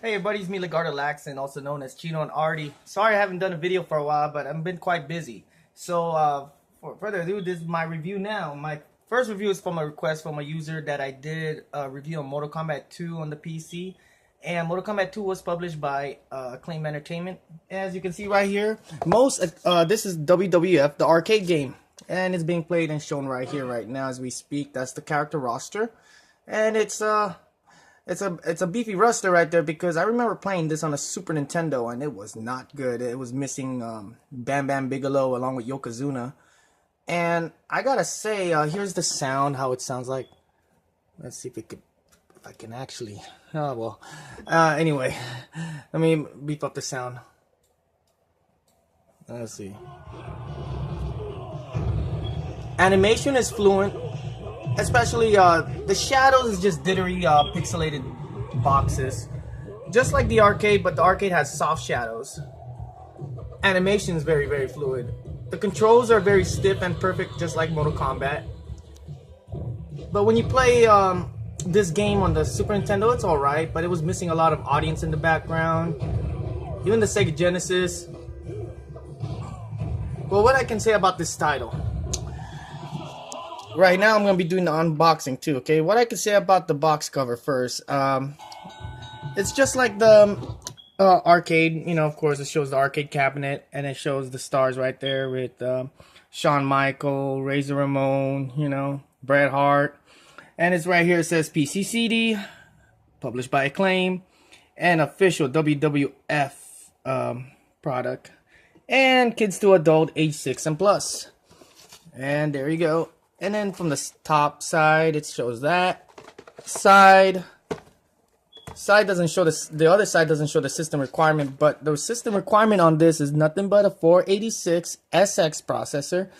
Hey everybody, it's me Lagarda Laxon, also known as Chino and Artie. Sorry I haven't done a video for a while, but I've been quite busy. So, for further ado, this is my review now. My first review is from a request from a user that I did a review on Mortal Kombat 2 on the PC. And Mortal Kombat 2 was published by Acclaim Entertainment. As you can see right here, this is WWF, the arcade game. And it's being played and shown right here, right now as we speak. That's the character roster. And it's a beefy roster right there, because I remember playing this on a Super Nintendo and it was not good. It was missing Bam Bam Bigelow along with Yokozuna. And I gotta say, here's the sound, how it sounds like. Let's see if I can actually. Oh well. Anyway, let me beef up the sound. Let's see. Animation is fluent. Especially the shadows is just dittery pixelated boxes, just like the arcade, but the arcade has soft shadows. Animation is very fluid. The controls are very stiff and perfect, just like Mortal Kombat. But when you play this game on the Super Nintendo, it's alright, but it was missing a lot of audience in the background. Even the Sega Genesis. Well, what I can say about this title. Right now, I'm going to be doing the unboxing too, okay? What I can say about the box cover first. It's just like the arcade, you know, of course, it shows the arcade cabinet, and it shows the stars right there with Shawn Michaels, Razor Ramon, you know, Bret Hart. And it's right here, it says PC CD, published by Acclaim, and official WWF product. And kids to adult, age 6 and plus. And there you go. And then from the top side, it shows that side doesn't show the other side doesn't show the system requirement, but the system requirement on this is nothing but a 486 SX processor,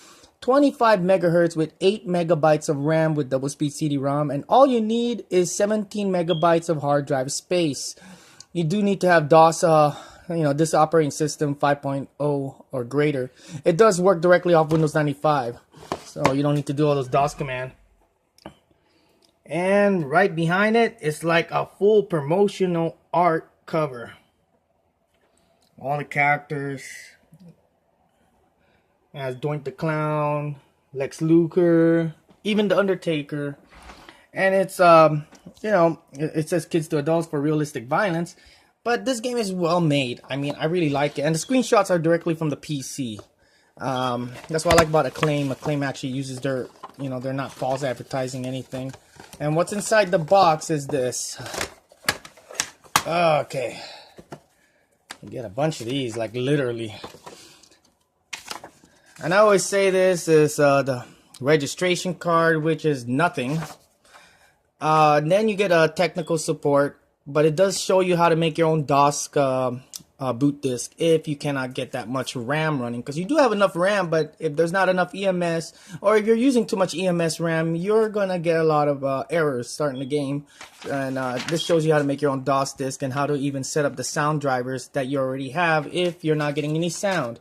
25 megahertz with 8 megabytes of RAM with double speed CD-ROM, and all you need is 17 megabytes of hard drive space. You do need to have DOS, this operating system 5.0 or greater. It does work directly off Windows 95. So you don't need to do all those DOS commands. And right behind it, it's like a full promotional art cover. All the characters. It has Doink the Clown, Lex Luger, even the Undertaker. And it's it says kids to adults for realistic violence. But this game is well made. I mean, I really like it. And the screenshots are directly from the PC. That's what I like about Acclaim. Acclaim actually uses their, they're not false advertising anything. And what's inside the box is this. Okay. You get a bunch of these, like literally. And I always say this is the registration card, which is nothing. Then you get a technical support, but it does show you how to make your own DOS boot disk if you cannot get that much RAM running, because you do have enough RAM, but if there's not enough EMS, or if you're using too much EMS RAM, you're gonna get a lot of errors starting the game. And this shows you how to make your own DOS disk and how to even set up the sound drivers that you already have if you're not getting any sound.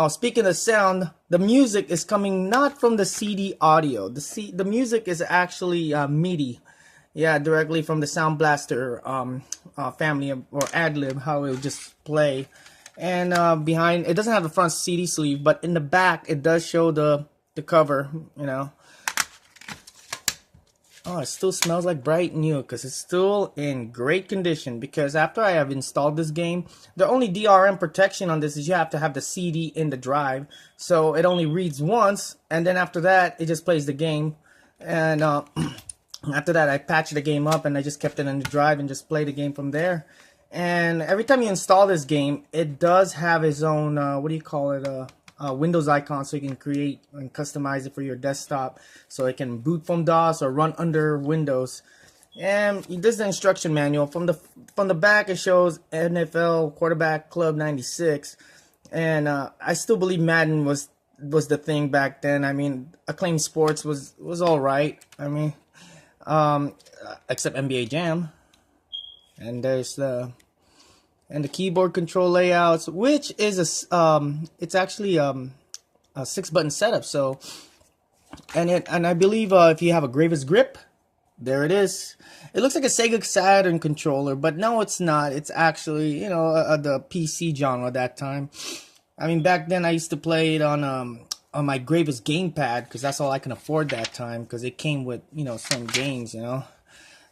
Speaking of sound, the music is coming not from the CD audio. The music is actually MIDI. Yeah, directly from the Sound Blaster family or ad-lib, how it would just play. And behind, it doesn't have the front CD sleeve, but in the back, it does show the cover, Oh, it still smells like bright new, because it's still in great condition. Because after I have installed this game, the only DRM protection on this is you have to have the CD in the drive. So it only reads once, and then after that, it just plays the game. And after that, I patched the game up and I just kept it in the drive and just played the game from there. And every time you install this game, it does have its own, Windows icon, so you can create and customize it for your desktop. So it can boot from DOS or run under Windows. And this is the instruction manual. From the back, it shows NFL Quarterback Club 96. And I still believe Madden was the thing back then. I mean, Acclaim Sports was alright. I mean, except NBA Jam. And there's the keyboard control layouts, which is it's actually a 6-button setup. So, and I believe if you have a Gravis grip, There it is. It looks like a Sega Saturn controller, but no, it's not. It's actually, the PC genre at that time. I mean, back then I used to play it on my Gravis gamepad because that's all I can afford that time because it came with, some games,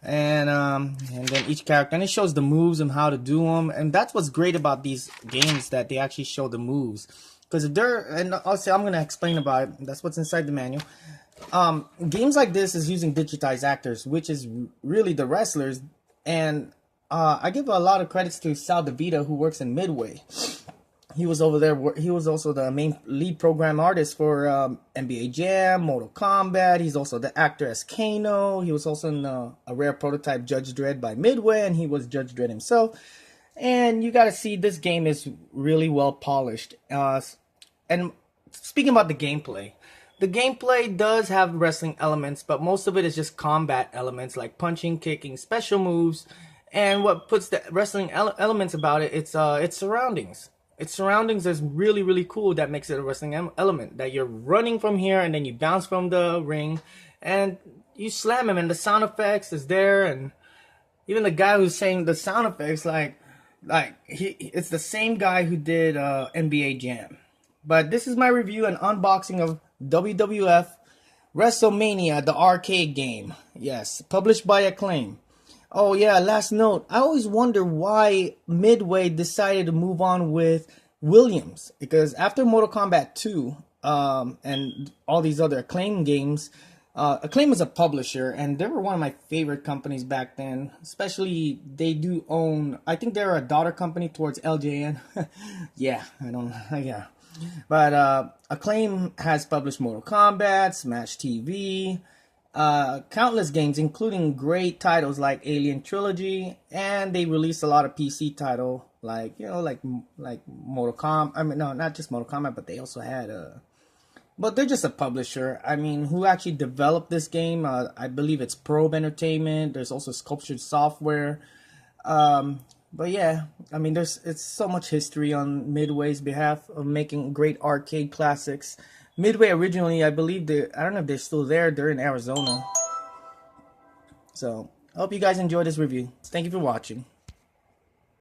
and then each character, and it shows the moves and how to do them, and that's what's great about these games, that they actually show the moves. Because if they're, and also I'm gonna explain about it. That's what's inside the manual. Games like this is using digitized actors, which is really the wrestlers, and I give a lot of credits to Sal DeVita, who works in Midway. He was over there. He was also the main lead program artist for NBA Jam, Mortal Kombat. He's also the actor as Kano. He was also in a rare prototype, Judge Dredd by Midway, and he was Judge Dredd himself. And you got to see, this game is really well polished. And speaking about the gameplay does have wrestling elements, but most of it is just combat elements like punching, kicking, special moves. And what puts the wrestling elements about it, it's surroundings. Its surroundings is really, really cool. That makes it a wrestling element. That you're running from here and then you bounce from the ring and you slam him, and the sound effects is there, and even the guy who's saying the sound effects, it's the same guy who did NBA Jam. But this is my review and unboxing of WWF Wrestlemania, the arcade game. Yes, published by Acclaim. Oh yeah, last note. I always wonder why Midway decided to move on with Williams. Because after Mortal Kombat 2 and all these other Acclaim games, Acclaim is a publisher, and they were one of my favorite companies back then. Especially, they do own, I think they're a daughter company towards LJN. Yeah, yeah. But Acclaim has published Mortal Kombat, Smash TV, countless games, including great titles like Alien Trilogy, and they released a lot of PC title like Mortal Kombat. I mean, no, not just Mortal Kombat, but they also had but they're just a publisher. I mean, who actually developed this game? I believe it's Probe Entertainment. There's also Sculptured Software. But yeah, I mean, it's so much history on Midway's behalf of making great arcade classics. Midway originally, I believe I don't know if they're still there. They're in Arizona. So, I hope you guys enjoyed this review. Thank you for watching.